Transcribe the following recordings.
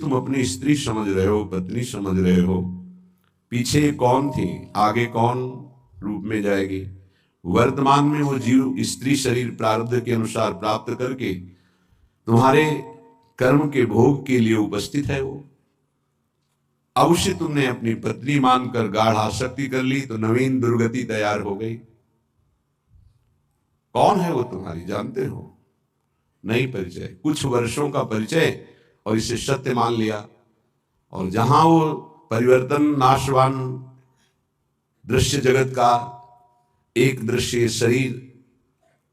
तुम अपनी स्त्री समझ रहे हो, पत्नी समझ रहे हो, पीछे कौन थी, आगे कौन रूप में जाएगी। वर्तमान में वो जीव स्त्री शरीर प्रारब्ध के अनुसार प्राप्त करके तुम्हारे कर्म के भोग के लिए उपस्थित है। वो अवश्य तुमने अपनी पत्नी मानकर गाढ़ आसक्ति कर ली तो नवीन दुर्गति तैयार हो गई। कौन है वो तुम्हारी, जानते हो? नहीं परिचय, कुछ वर्षों का परिचय और इसे सत्य मान लिया। और जहां वो परिवर्तन नाशवान दृश्य जगत का एक दृश्य शरीर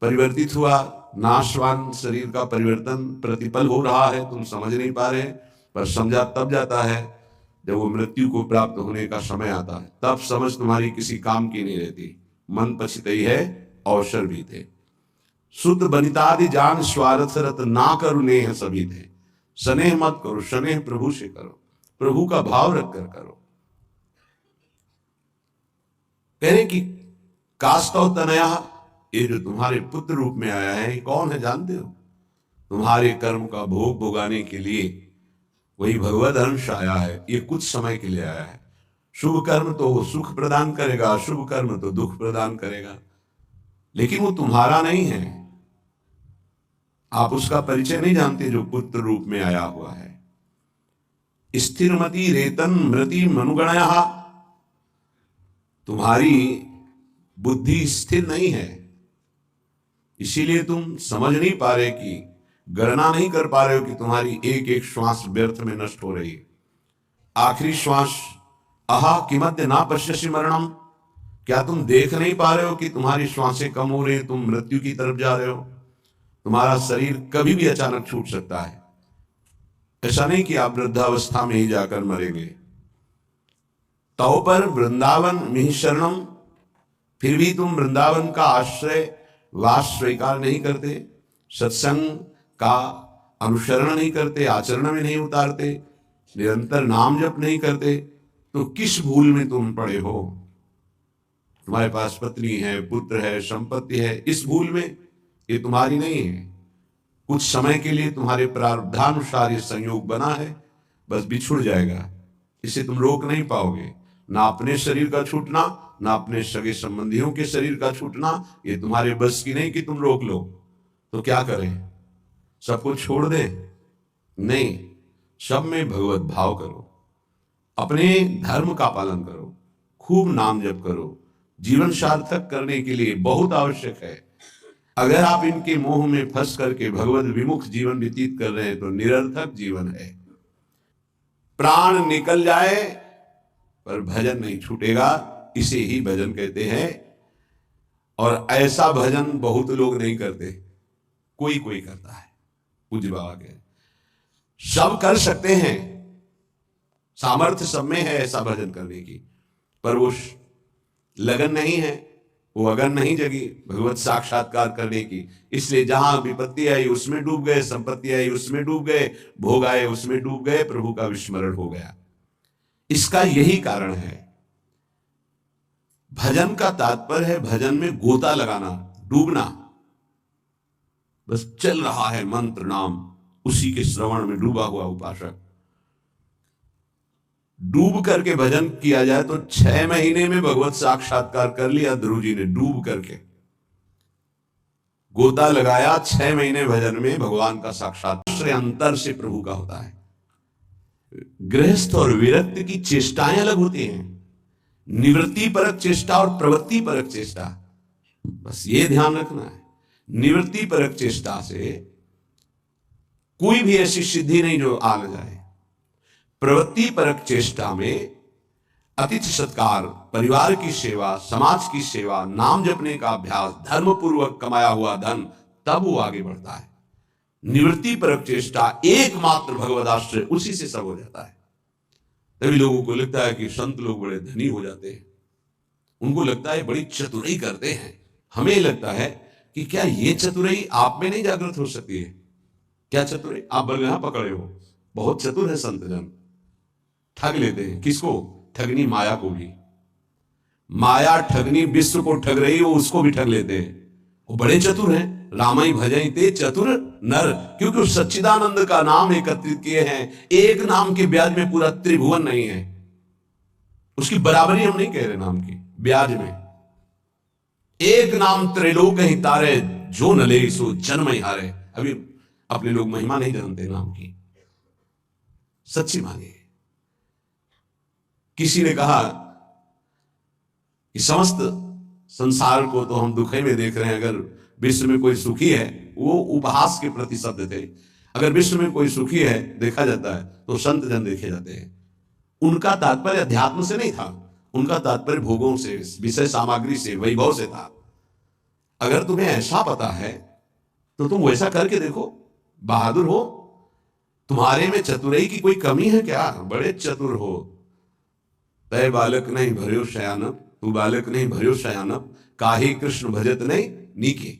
परिवर्तित हुआ, नाशवान शरीर का परिवर्तन प्रतिपल हो रहा है, तुम समझ नहीं पा रहे, पर समझा तब जाता है जब वो मृत्यु को प्राप्त होने का समय आता है। तब समझ तुम्हारी किसी काम की नहीं रहती। मन पछितई है अवसर भी थे, शुद्ध बनितादि जान स्वार्थ रत ना करो नेह सभी थे। स्नेह मत करो, स्नेह प्रभु से करो, प्रभु का भाव रख कर करो। कह रहे कि कास्तव तनया, ये जो तुम्हारे पुत्र रूप में आया है, ये कौन है जानते हो? तुम्हारे कर्म का भोग भोगाने के लिए वही भगवद अंश आया है। ये कुछ समय के लिए आया है। शुभ कर्म तो वो सुख प्रदान करेगा, अशुभ कर्म तो दुख प्रदान करेगा, लेकिन वो तुम्हारा नहीं है। आप उसका परिचय नहीं जानते जो पुत्र रूप में आया हुआ है। स्थिरमति रेतन मृति मनुगणया, तुम्हारी बुद्धि स्थिर नहीं है, इसीलिए तुम समझ नहीं पा रहे कि गणना नहीं कर पा रहे हो कि तुम्हारी एक एक श्वास व्यर्थ में नष्ट हो रही है। आखिरी श्वास अहा किमद्य ना पश्यसि मरणम, क्या तुम देख नहीं पा रहे हो कि तुम्हारी श्वासें कम हो रही, तुम मृत्यु की तरफ जा रहे हो। तुम्हारा शरीर कभी भी अचानक छूट सकता है। ऐसा नहीं कि आप वृद्धावस्था में ही जाकर मरेंगे। तव पर वृंदावन मिहि शरणम, फिर भी तुम वृंदावन का आश्रय वास स्वीकार नहीं करते, सत्संग का अनुसरण नहीं करते, आचरण में नहीं उतारते, निरंतर नाम जप नहीं करते, तो किस भूल में तुम पड़े हो? तुम्हारे पास पत्नी है, पुत्र है, संपत्ति है, इस भूल में, ये तुम्हारी नहीं है। कुछ समय के लिए तुम्हारे प्रारब्धानुसार ये संयोग बना है, बस बिछुड़ जाएगा, इसे तुम रोक नहीं पाओगे। ना अपने शरीर का छूटना, ना अपने सगे संबंधियों के शरीर का छूटना, ये तुम्हारे बस की नहीं कि तुम रोक लो। तो क्या करें? सबको छोड़ दें? नहीं, सब में भगवत भाव करो, अपने धर्म का पालन करो, खूब नाम जप करो। जीवन सार्थक करने के लिए बहुत आवश्यक है। अगर आप इनके मोह में फंस करके भगवत विमुख जीवन व्यतीत कर रहे हैं तो निरर्थक जीवन है। प्राण निकल जाए पर भजन नहीं छूटेगा, इसे ही भजन कहते हैं। और ऐसा भजन बहुत लोग नहीं करते, कोई कोई करता है। पूज्य बाबा के सब कर सकते हैं, सामर्थ्य सब में है ऐसा भजन करने की, पर वो लगन नहीं है, वो अगन नहीं जगी भगवत साक्षात्कार करने की। इसलिए जहां विपत्ति आई उसमें डूब गए, संपत्ति आई उसमें डूब गए, भोग आए उसमें डूब गए, प्रभु का विस्मरण हो गया। इसका यही कारण है। भजन का तात्पर्य है भजन में गोता लगाना, डूबना। बस चल रहा है मंत्र नाम, उसी के श्रवण में डूबा हुआ उपासक। डूब करके भजन किया जाए तो 6 महीने में भगवत साक्षात्कार कर लिया ध्रुव जी ने। डूब करके गोता लगाया, 6 महीने भजन में भगवान का साक्षात्कार अंतर से प्रभु का होता है। गृहस्थ और विरक्त की चेष्टाएं अलग होती हैं, निवृत्ति परक चेष्टा और प्रवृत्ति परक चेष्टा। बस ये ध्यान रखना है, निवृत्ति परक चेष्टा से कोई भी ऐसी सिद्धि नहीं जो आ न जाए। प्रवृत्ति परक चेष्टा में अतिथि सत्कार, परिवार की सेवा, समाज की सेवा, नाम जपने का अभ्यास, धर्म पूर्वक कमाया हुआ धन, तब वो आगे बढ़ता है। निवृत्ति परक चेष्टा एकमात्र भगवदाश्रय, उसी से सब हो जाता है। तभी लोगों को लगता है कि संत लोग बड़े धनी हो जाते हैं, उनको लगता है बड़ी चतुराई करते हैं। हमें लगता है कि क्या ये चतुराई आप में नहीं जागृत हो सकती है? क्या चतुराई? आप बरगहा पकड़े हो, बहुत चतुर है संत जन, ठग लेते हैं। किसको? ठगनी माया को भी। माया ठगनी विश्व को ठग रही हो, उसको भी ठग लेते हैं। वो बड़े चतुर हैं, रामई भजई ते चतुर नर, क्योंकि उस सच्चिदानंद का नाम एकत्रित किए हैं। एक नाम के ब्याज में पूरा त्रिभुवन नहीं है, उसकी बराबरी हम नहीं कह रहे नाम की ब्याज में। एक नाम त्रैलोक ही तारे, जो न ले सो जन्म ही हारे। अभी अपने लोग महिमा नहीं जानते नाम की, सच्ची मानिए। किसी ने कहा कि समस्त संसार को तो हम दुखे में देख रहे हैं, अगर विश्व में कोई सुखी है, वो उपहास के प्रति शब्द थे, अगर विश्व में कोई सुखी है देखा जाता है तो संत जन देखे जाते हैं। उनका तात्पर्य अध्यात्म से नहीं था, उनका तात्पर्य भोगों से, विषय सामग्री से, वैभव से था। अगर तुम्हें ऐसा पता है तो तुम वैसा करके देखो, बहादुर हो। तुम्हारे में चतुराई की कोई कमी है क्या? बड़े चतुर हो। तय बालक नहीं भर्यो शयानप, तू बालक नहीं भर्यो शयानप, काहे कृष्ण भजत नहीं नीके।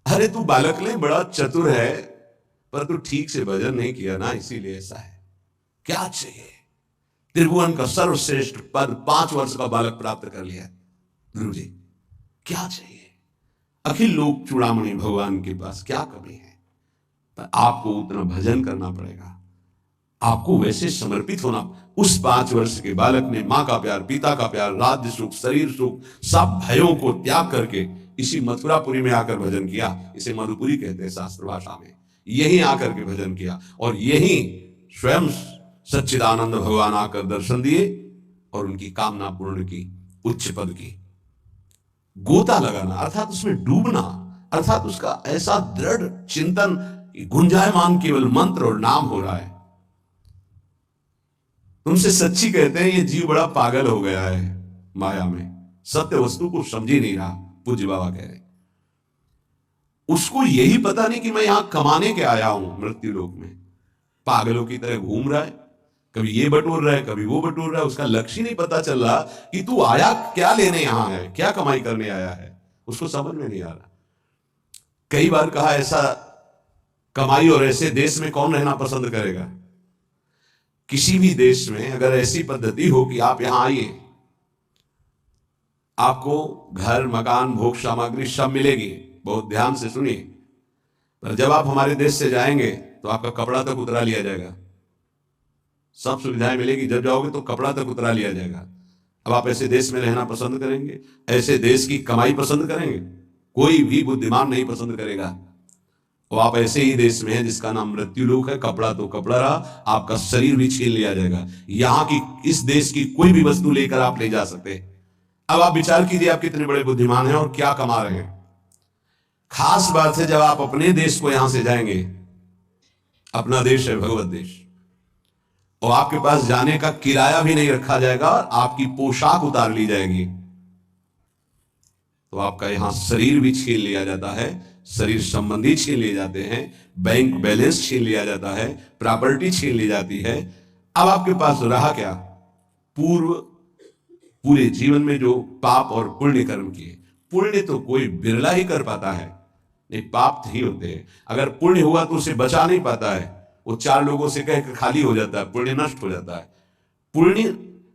अरे तू बालक नहीं, बड़ा चतुर है, पर तू ठीक से भजन नहीं किया ना, इसीलिए ऐसा है। क्या चाहिए? त्रिभुवन का सर्वश्रेष्ठ पद 5 वर्ष का बालक प्राप्त कर लिया गुरु जी, क्या चाहिए? अखिल लोक चूड़ामणि भगवान के पास, क्या कमी है? पर आपको उतना भजन करना पड़ेगा, आपको वैसे समर्पित होना। उस 5 वर्ष के बालक ने मां का प्यार, पिता का प्यार, राज्य सुख, शरीर सुख, सब भयों को त्याग करके इसी मथुरापुरी में आकर भजन किया। इसे मधुपुरी कहते हैं शास्त्र भाषा में। यहीं आकर के भजन किया और यहीं स्वयं सच्चिदानंद भगवान आकर दर्शन दिए और उनकी कामना पूर्ण की, उच्च पद की। गोता लगाना अर्थात उसमें डूबना, अर्थात उसका ऐसा दृढ़ चिंतन, गुंजायमान केवल मंत्र और नाम हो रहा है। तुमसे सच्ची कहते हैं, ये जीव बड़ा पागल हो गया है माया में, सत्य वस्तु को समझ ही नहीं रहा। पूज्य बाबा कह रहे, उसको यही पता नहीं कि मैं यहां कमाने के आया हूं मृत्यु लोक में। पागलों की तरह घूम रहा है, कभी ये बटोर रहा है, कभी वो बटोर रहा है। उसका लक्ष्य नहीं पता चल रहा कि तू आया क्या लेने यहां है, क्या कमाई करने आया है, उसको समझ में नहीं आ रहा। कई बार कहा, ऐसा कमाई और ऐसे देश में कौन रहना पसंद करेगा? किसी भी देश में अगर ऐसी पद्धति हो कि आप यहां आइए, आपको घर, मकान, भोग सामग्री सब मिलेगी, बहुत ध्यान से सुनिए, पर जब आप हमारे देश से जाएंगे तो आपका कपड़ा तक उतरा लिया जाएगा। सब सुविधाएं मिलेगी, जब जाओगे तो कपड़ा तक उतरा लिया जाएगा। अब आप ऐसे देश में रहना पसंद करेंगे? ऐसे देश की कमाई पसंद करेंगे? कोई भी बुद्धिमान नहीं पसंद करेगा। और आप ऐसे ही देश में हैं जिसका नाम मृत्यु लोक है। कपड़ा तो कपड़ा रहा, आपका शरीर भी छीन लिया जाएगा। यहां की, इस देश की कोई भी वस्तु लेकर आप ले जा सकते हैं। अब आप विचार कीजिए, आप कितने बड़े बुद्धिमान हैं और क्या कमा रहे हैं। खास बात है, जब आप अपने देश को यहां से जाएंगे, अपना देश है भगवत देश, और आपके पास जाने का किराया भी नहीं रखा जाएगा और आपकी पोशाक उतार ली जाएगी, तो आपका यहां शरीर भी छीन लिया जाता है, शरीर संबंधी छीन लिए जाते हैं, बैंक बैलेंस छीन लिया जाता है, प्रॉपर्टी छीन ली जाती है। अब आपके पास रहा क्या? पूरे जीवन में जो पाप और पुण्य कर्म किए। पुण्य तो कोई बिरला ही कर पाता है, नहीं पाप ही होते हैं। अगर पुण्य हुआ तो उसे बचा नहीं पाता है, वो 4 लोगों से कह के खाली हो जाता है, पुण्य नष्ट हो जाता है। पुण्य,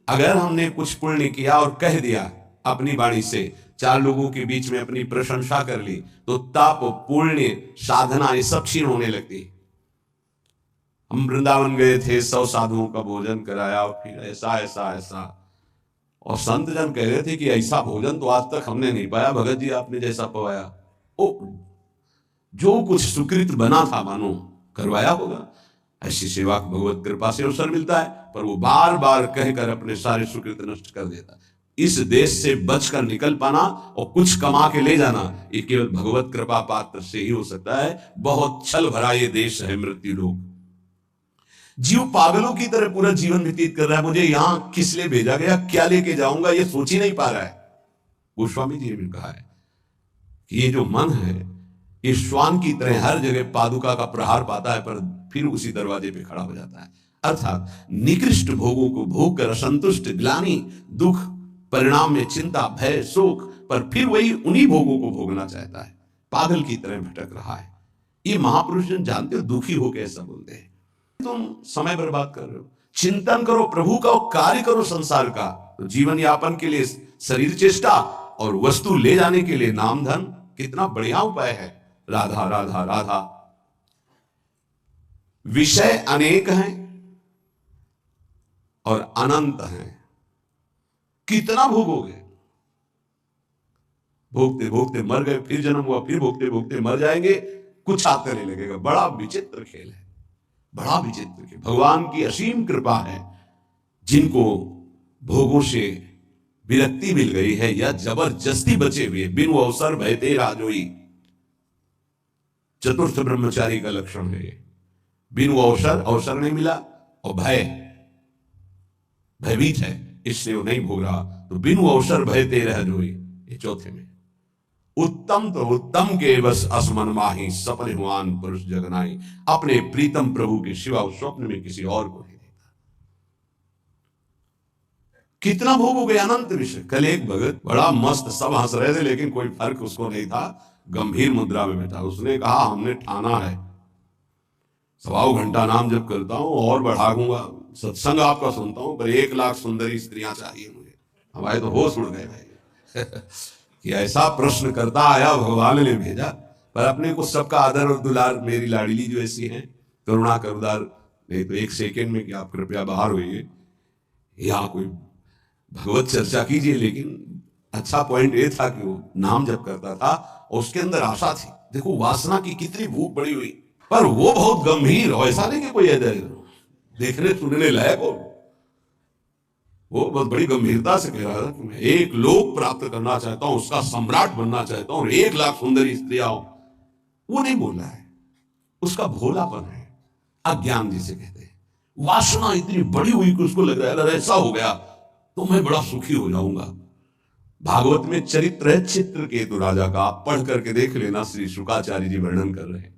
अगर हमने कुछ पुण्य किया और कह दिया अपनी वाणी से, 4 लोगों के बीच में अपनी प्रशंसा कर ली, तो ताप, पुण्य, साधना ये सब क्षीण होने लगती। हम वृंदावन गए थे, 100 साधुओं का भोजन कराया और फिर ऐसा ऐसा ऐसा, और संत जन कह रहे थे कि ऐसा भोजन तो आज तक हमने नहीं पाया भगत जी, आपने जैसा पवाया। ओ, जो कुछ सुकृत बना था मानो करवाया होगा। ऐसी सेवा भगवत कृपा से अवसर मिलता है, पर वो बार बार कहकर अपने सारे सुकृत नष्ट कर देता। इस देश से बचकर निकल पाना और कुछ कमा के ले जाना, ये केवल भगवत कृपा पात्र से ही हो सकता है। बहुत छल भरा ये देश है मृत्यु लोक। जीव पागलों की तरह पूरा जीवन व्यतीत कर रहा है। मुझे यहां किस लिए भेजा गया, क्या लेके जाऊंगा, ये सोच ही नहीं पा रहा है। गोस्वामी जी ने भी कहा है कि ये जो मन है, ये श्वान की तरह हर जगह पादुका का प्रहार पाता है, पर फिर उसी दरवाजे पे खड़ा हो जाता है। अर्थात निकृष्ट भोगों को भोग कर असंतुष्ट, ग्लानि, दुख, परिणाम में चिंता, भय, शोक, पर फिर वही उन्हीं भोगों को भोगना चाहता है। पागल की तरह भटक रहा है। ये महापुरुष जन जानते हो, दुखी हो कैसा बोलते हैं। तुम समय बर्बाद कर रहे हो, चिंतन करो प्रभु का और कार्य करो संसार का। तो जीवन यापन के लिए शरीर चेष्टा और वस्तु ले जाने के लिए नाम धन कितना बढ़िया उपाय है। राधा राधा राधा। विषय अनेक हैं और अनंत हैं, कितना भोगोगे? भोगते भोगते मर गए, फिर जन्म हुआ, फिर भोगते भोगते मर जाएंगे, कुछ हाथ नहीं लगेगा। बड़ा विचित्र खेल है, बड़ा विचित्र खेल। भगवान की असीम कृपा है, जिनको भोगों से विरक्ति मिल गई है या जबरदस्ती बचे हुए, बिनु अवसर भयते राजोई, चतुर्थ ब्रह्मचारी का लक्षण है ये। बिनु अवसर, अवसर नहीं मिला, और भयभीत है, इसलिए वो नहीं भोग रहा। तो बिनु अवसर भयते राजोई, ये चौथे में। उत्तम तो उत्तम के बस असमन माही, सफल हुआन पुरुष जगनाई। अपने प्रीतम प्रभु के सिवा स्वप्न में किसी और को नहीं देखता। कितना भोगोगे? अनंत विषय। कल एक भगत बड़ा मस्त, सब हंस रहे थे लेकिन कोई फर्क उसको नहीं था, गंभीर मुद्रा में बैठा। उसने कहा हमने ठाना है, 1.25 घंटा नाम जप करता हूं और बढ़ाऊंगा, सत्संग आपका सुनता हूं, पर 1 लाख सुंदरी स्त्रियां चाहिए मुझे। हमारे तो होश उड़ गए भाई कि ऐसा प्रश्न करता आया, भगवान ने भेजा। पर अपने को सबका आदर और दुलार, मेरी लाडली जो ऐसी हैं, करुणा करुदार, नहीं तो 1 सेकेंड में कि आप कृपया बाहर होइए, यहाँ कोई भगवत चर्चा कीजिए। लेकिन अच्छा पॉइंट ये था कि वो नाम जप करता था और उसके अंदर आशा थी। देखो वासना की कितनी भूख बड़ी हुई, पर वो बहुत गंभीर हो, ऐसा नहीं कि कोई देखने सुनने लायक हो। वो बहुत बड़ी गंभीरता से कह रहा था कि मैं एक लोक प्राप्त करना चाहता हूं, उसका सम्राट बनना चाहता हूं, और 1 लाख सुंदरी स्त्रियां हो। वो नहीं बोल रहा है, उसका भोलापन है, अज्ञान जिसे कहते हैं। वासना इतनी बड़ी हुई कि उसको लग रहा है ऐसा हो गया तो मैं बड़ा सुखी हो जाऊंगा। भागवत में चरित्र है चित्रकेतु राजा का, आप पढ़ करके देख लेना, श्री शुकाचार्य जी वर्णन कर रहे हैं।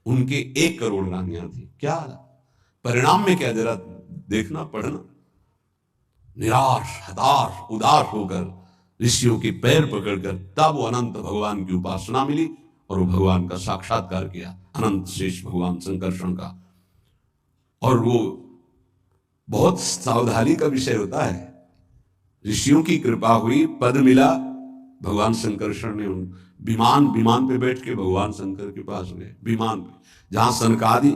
उनके 1 करोड़ रानियां थी। क्या परिणाम में क्या, जरा देखना, पढ़ना। निराश, हताश, उदास होकर ऋषियों के पैर पकड़कर तब वो अनंत भगवान की उपासना मिली और वो भगवान का साक्षात्कार किया, अनंत शेष भगवान संकर्षण का। और वो बहुत सावधानी का विषय होता है। ऋषियों की कृपा हुई, पद मिला, भगवान संकर्षण ने विमान पे बैठ के भगवान शंकर के पास गए। विमान पे, जहां सनकादि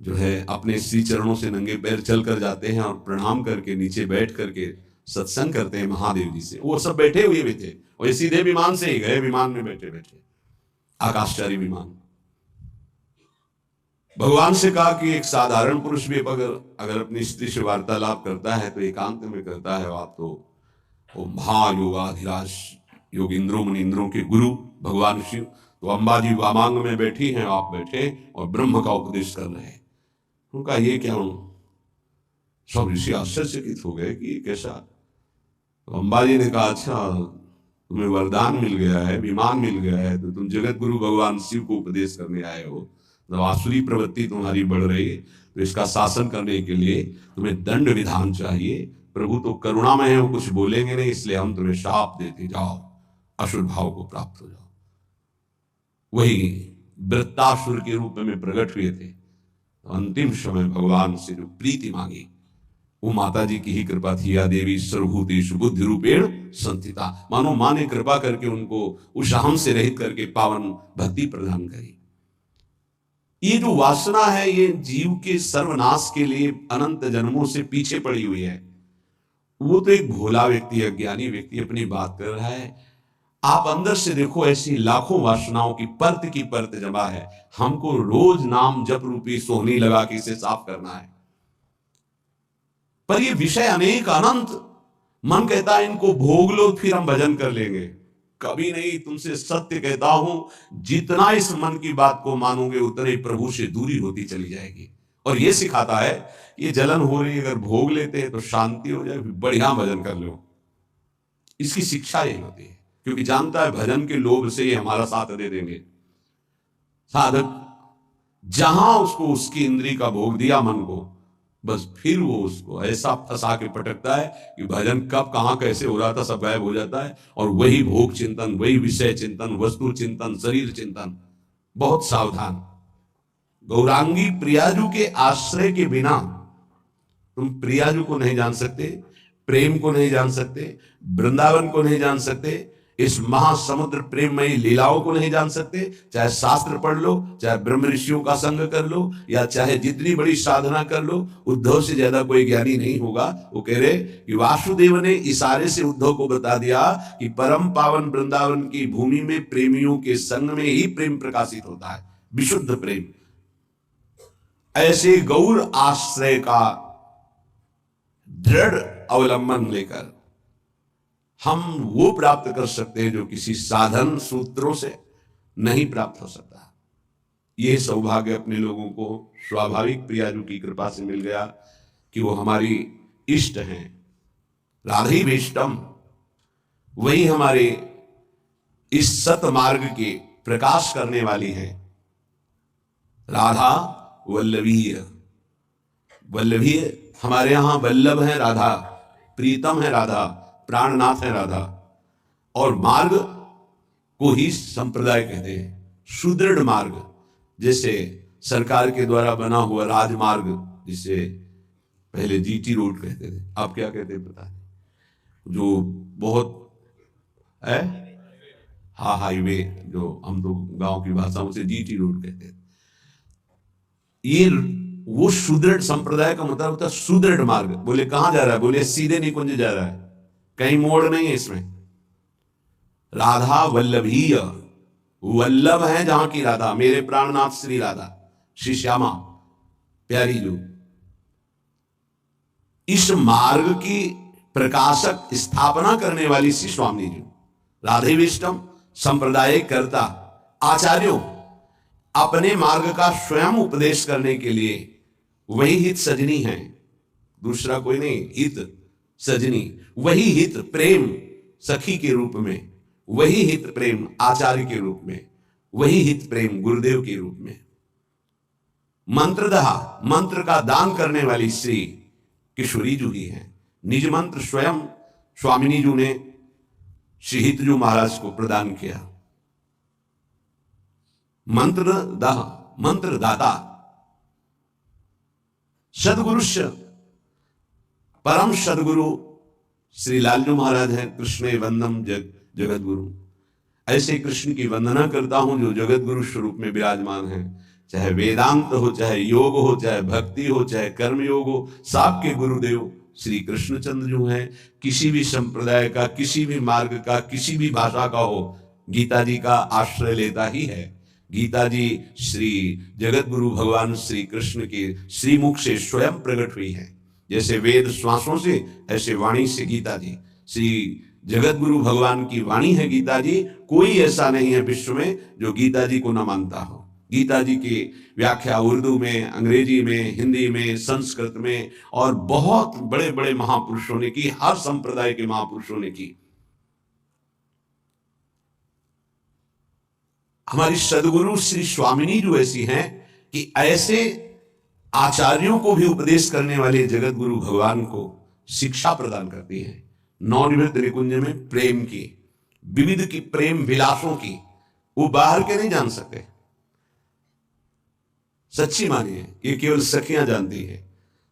जो है अपने श्री चरणों से नंगे पैर चल कर जाते हैं और प्रणाम करके नीचे बैठ करके सत्संग करते हैं महादेव जी से, वो सब बैठे हुए भी थे। और सीधे विमान से ही गए, विमान में बैठे बैठे, आकाशचारी विमान। भगवान से कहा कि एक साधारण पुरुष भी अगर अपनी स्त्री से वार्तालाप करता है तो एकांत में करता है। आप तो वो महायोगाधिराज योगिंद्रों मुनिंद्रों के गुरु भगवान शिव, तो अंबा जी वामांग में बैठी हैं, आप बैठे और ब्रह्म का उपदेश कर रहे हैं। उनका ये क्या हूं? सब ऋषि आश्चर्यचकित हो गए कि ये कैसा। तो अंबा जी ने कहा अच्छा तुम्हें वरदान मिल गया है, विमान मिल गया है, तो तुम जगत गुरु भगवान शिव को उपदेश करने आए हो। जब आसुरी प्रवृत्ति तुम्हारी बढ़ रही है तो इसका शासन करने के लिए तुम्हें दंड विधान चाहिए। प्रभु तो करुणामय है, वो कुछ बोलेंगे नहीं, इसलिए हम तुम्हें शाप देते, जाओ असुर भाव को प्राप्त हो जाओ। वही वृत्तासुर के रूप में प्रकट हुए थे। तो अंतिम समय भगवान से जो प्रीति मांगी वो माता जी की ही कृपा थी। या देवी सर्वभूतेषु बुद्धि रूपेण संस्थिता, मानो मां ने कृपा करके उनको उस अहम से रहित करके पावन भक्ति प्रदान करी। ये जो वासना है ये जीव के सर्वनाश के लिए अनंत जन्मों से पीछे पड़ी हुई है। वो तो एक भोला व्यक्ति, अज्ञानी व्यक्ति अपनी बात कर रहा है। आप अंदर से देखो, ऐसी लाखों वासनाओं की परत जमा है। हमको रोज नाम जप रूपी सोहनी लगा के इसे साफ करना है। पर ये विषय अनेक अनंत, मन कहता है इनको भोग लो फिर हम भजन कर लेंगे। कभी नहीं, तुमसे सत्य कहता हूं, जितना इस मन की बात को मानोगे उतने ही प्रभु से दूरी होती चली जाएगी। और ये सिखाता है ये जलन हो रही, अगर भोग लेते हैं तो शांति हो जाए, बढ़िया भजन कर लो। इसकी शिक्षा यही होती है, क्योंकि जानता है भजन के लोभ से ये हमारा साथ दे देंगे। साधक जहां उसको उसकी इंद्री का भोग दिया मन को, बस फिर वो उसको ऐसा फंसा के पटकता है कि भजन कब कहां कैसे हो रहा था सब गायब हो जाता है। और वही भोग चिंतन, वही विषय चिंतन, वस्तु चिंतन, शरीर चिंतन। बहुत सावधान। गौरांगी प्रियाजू के आश्रय के बिना तुम प्रियाजू को नहीं जान सकते, प्रेम को नहीं जान सकते, वृंदावन को नहीं जान सकते। इस महासमुद्र प्रेममयी लीलाओं को नहीं जान सकते, चाहे शास्त्र पढ़ लो, चाहे ब्रह्म ऋषियों का संग कर लो, या चाहे जितनी बड़ी साधना कर लो, उद्धव से ज्यादा कोई ज्ञानी नहीं होगा। वो कह रहे कि वासुदेव ने इशारे से उद्धव को बता दिया कि परम पावन वृंदावन की भूमि में प्रेमियों के संग में ही प्रेम प्रकाशित होता है, विशुद्ध प्रेम। ऐसे गौर आश्रय का दृढ़ अवलंबन लेकर हम वो प्राप्त कर सकते हैं जो किसी साधन सूत्रों से नहीं प्राप्त हो सकता। यह सौभाग्य अपने लोगों को स्वाभाविक प्रियाजू की कृपा से मिल गया कि वो हमारी इष्ट हैं, राधेवेष्टम। वही हमारे इस सत मार्ग के प्रकाश करने वाली है। राधा वल्लभीय, वल्लभीय हमारे यहां वल्लभ है राधा, प्रीतम है राधा, प्राणनाथ है राधा। और मार्ग को ही संप्रदाय कहते हैं, सुदृढ़ मार्ग। जैसे सरकार के द्वारा बना हुआ राजमार्ग, जिसे पहले जीटी रोड कहते थे, अब क्या कहते हैं पता नहीं, जो बहुत है, हाँ हाईवे, जो हम तो गांव की भाषा से जीटी रोड कहते थे। ये वो सुदृढ़ संप्रदाय का मतलब होता है सुदृढ़ मार्ग। बोले कहां जा रहा है? बोले सीधे निकुंज जा रहा है, कहीं मोड़ नहीं है इसमें। राधा वल्लभीय, वल्लभ है जहां की राधा, मेरे प्राणनाथ श्री राधा, श्री श्यामा प्यारी जो। इस मार्ग की प्रकाशक स्थापना करने वाली श्री स्वामी जी, राधेविष्टम संप्रदाय कर्ता आचार्यों, अपने मार्ग का स्वयं उपदेश करने के लिए वही हित सजनी है, दूसरा कोई नहीं। हित सजनी, वही हित प्रेम सखी के रूप में, वही हित प्रेम आचार्य के रूप में, वही हित प्रेम गुरुदेव के रूप में। मंत्रदहा, मंत्र का दान करने वाली श्री किशोरी जू ही है। निज मंत्र स्वयं स्वामिनी जू ने श्री हितजू महाराज को प्रदान किया। मंत्र दाह, मंत्र दाता सदगुरुश्य, परम सदगुरु श्री लालजू महाराज हैं। कृष्ण वंदम जगत गुरु, ऐसे कृष्ण की वंदना करता हूं जो जगत गुरु स्वरूप में विराजमान है। चाहे वेदांत हो, चाहे योग हो, चाहे भक्ति हो, चाहे कर्म योग हो, सबके गुरुदेव श्री कृष्णचंद्र जो हैं। किसी भी संप्रदाय का, किसी भी मार्ग का, किसी भी भाषा का हो, गीता जी का आश्रय लेता ही है। गीता जी श्री जगत गुरु भगवान श्री कृष्ण के श्रीमुख से स्वयं प्रकट हुई है। जैसे वेद श्वासों से, ऐसे वाणी से गीता जी श्री जगत गुरु भगवान की वाणी है गीता जी। कोई ऐसा नहीं है विश्व में जो गीता जी को न मानता हो। गीता जी की व्याख्या उर्दू में, अंग्रेजी में, हिंदी में, संस्कृत में और बहुत बड़े बड़े महापुरुषों ने की, हर संप्रदाय के महापुरुषों ने की। हमारी सदगुरु श्री स्वामिनी जो ऐसी हैं कि ऐसे आचार्यों को भी उपदेश करने वाले जगत गुरु भगवान को शिक्षा प्रदान करती हैं। नवनिवृत्त निकुंज में प्रेम की, विविध की प्रेम विलासों की, वो बाहर के नहीं जान सकते। सच्ची मानिए, ये केवल सखियां जानती है।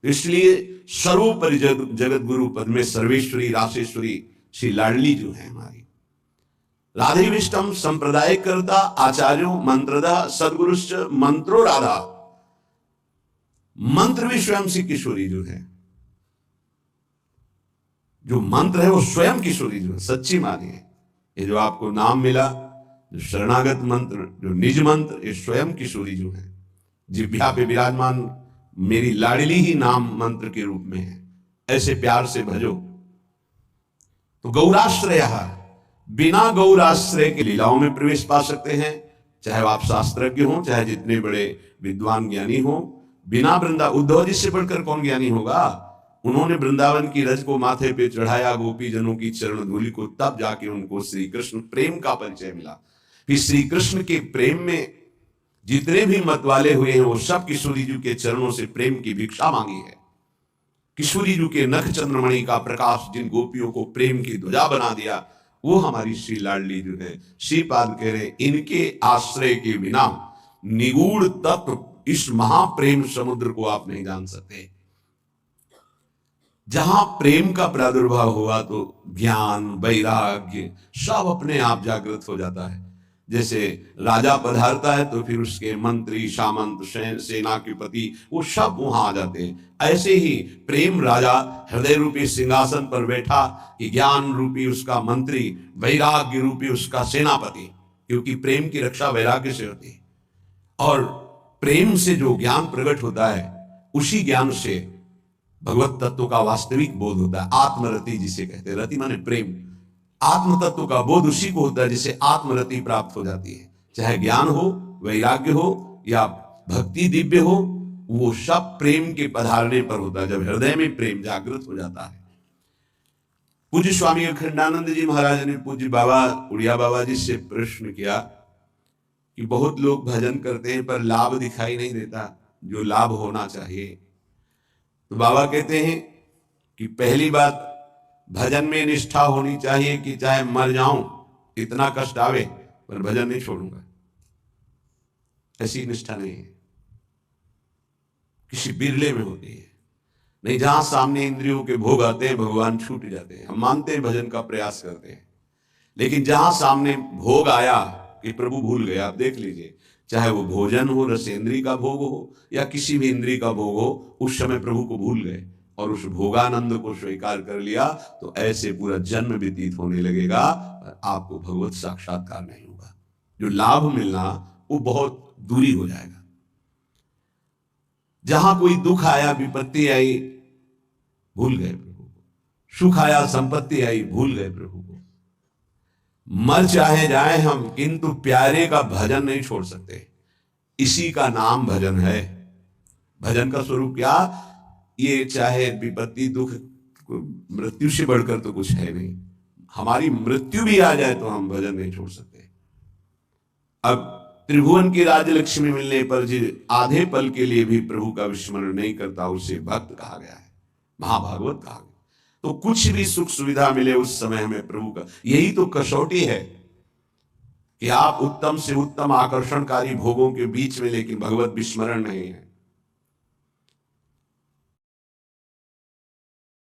इसलिए सर्वोपरि जगत गुरु पद में सर्वेश्वरी राशेश्वरी श्री लाडली जो है हमारी। राधेविष्टम संप्रदाय करता आचार्यों मंत्रदा सदगुरुश्च मंत्रो राधा, मंत्र भी स्वयं श्री किशोरी जो है। जो मंत्र है वो स्वयं किशोरी जो है। सच्ची मानिए, ये जो आपको नाम मिला, जो शरणागत मंत्र, जो निज मंत्र, ये स्वयं किशोरी जो है। जिह्वा पे विराजमान मेरी लाडली ही नाम मंत्र के रूप में है। ऐसे प्यार से भजो। तो गौराश्रय, बिना गौराश्रय के लीलाओं में प्रवेश पा सकते हैं। चाहे आप शास्त्रज्ञ हो, चाहे जितने बड़े विद्वान ज्ञानी हो। बिना उद्धव जी से बढ़कर कौन ज्ञानी होगा? उन्होंने वृंदावन की रज को माथे पे चढ़ाया, गोपी जनों की चरण धूलि को, तब जाके उनको श्री कृष्ण प्रेम का परिचय मिला। फिर श्री कृष्ण के प्रेम में जितने भी मत वाले हुए हैं वो सब किशोरी जी के चरणों से प्रेम की भिक्षा मांगी है। किशोरी जी के नख चंद्रमणि का प्रकाश जिन गोपियों को प्रेम की ध्वजा बना दिया, वो हमारी श्री लाडली जो है। श्रीपाद कह रहे, इनके आश्रय के बिना निगूढ़ तत्व इस महाप्रेम समुद्र को आप नहीं जान सकते। जहां प्रेम का प्रादुर्भाव हुआ तो ज्ञान वैराग्य सब अपने आप जागृत हो जाता है। जैसे राजा पधारता है तो फिर उसके मंत्री सामंत सेना के पति वो सब वहां आ जाते हैं। ऐसे ही प्रेम राजा हृदय रूपी सिंहासन पर बैठा कि ज्ञान रूपी उसका मंत्री, वैराग्य रूपी उसका सेनापति, क्योंकि प्रेम की रक्षा वैराग्य से होती है। और प्रेम से जो ज्ञान प्रकट होता है उसी ज्ञान से भगवत तत्व का वास्तविक बोध होता है। आत्मरति जिसे कहते हैं, रति माने प्रेम। आत्म तत्व का बोध उसी को होता है जिसे आत्मरति प्राप्त हो जाती है। चाहे ज्ञान हो, वैराग्य हो या भक्ति दिव्य हो, वो सब प्रेम के पधारने पर होता है, जब हृदय में प्रेम जागृत हो जाता है। पूज्य स्वामी अखंडानंद जी महाराज ने पूज्य बाबा उड़िया बाबा जी से प्रश्न किया कि बहुत लोग भजन करते हैं पर लाभ दिखाई नहीं देता जो लाभ होना चाहिए। तो बाबा कहते हैं कि पहली बात, भजन में निष्ठा होनी चाहिए कि चाहे मर जाऊं, इतना कष्ट आवे पर भजन नहीं छोड़ूंगा, ऐसी निष्ठा नहीं है। किसी बिरले में होती है। नहीं, जहां सामने इंद्रियों के भोग आते हैं भगवान छूट जाते हैं। हम मानते हैं भजन का प्रयास करते हैं, लेकिन जहां सामने भोग आया कि प्रभु भूल गए। आप देख लीजिए, चाहे वो भोजन हो, रसेंद्री का भोग हो या किसी भी इंद्री का भोग हो, उस समय प्रभु को भूल गए और उस भोगानंद को स्वीकार कर लिया तो ऐसे पूरा जन्म व्यतीत होने लगेगा पर आपको भगवत साक्षात्कार नहीं होगा। जो लाभ मिलना वो बहुत दूरी हो जाएगा। जहां कोई दुख आया, विपत्ति आई, भूल गए प्रभु को। सुख आया, संपत्ति आई, भूल गए प्रभु को। मर चाहे जाए हम, किंतु प्यारे का भजन नहीं छोड़ सकते। इसी का नाम भजन है। भजन का स्वरूप क्या? ये चाहे विपत्ति, दुख, मृत्यु से बढ़कर तो कुछ है नहीं। हमारी मृत्यु भी आ जाए तो हम भजन नहीं छोड़ सकते। अब त्रिभुवन की राजलक्ष्मी मिलने पर जो आधे पल के लिए भी प्रभु का विस्मरण नहीं करता उसे भक्त कहा गया है, महाभागवत कहा गया। तो कुछ भी सुख सुविधा मिले उस समय हमें प्रभु का, यही तो कसौटी है कि आप उत्तम से उत्तम आकर्षणकारी भोगों के बीच में लेकिन भगवत विस्मरण नहीं है।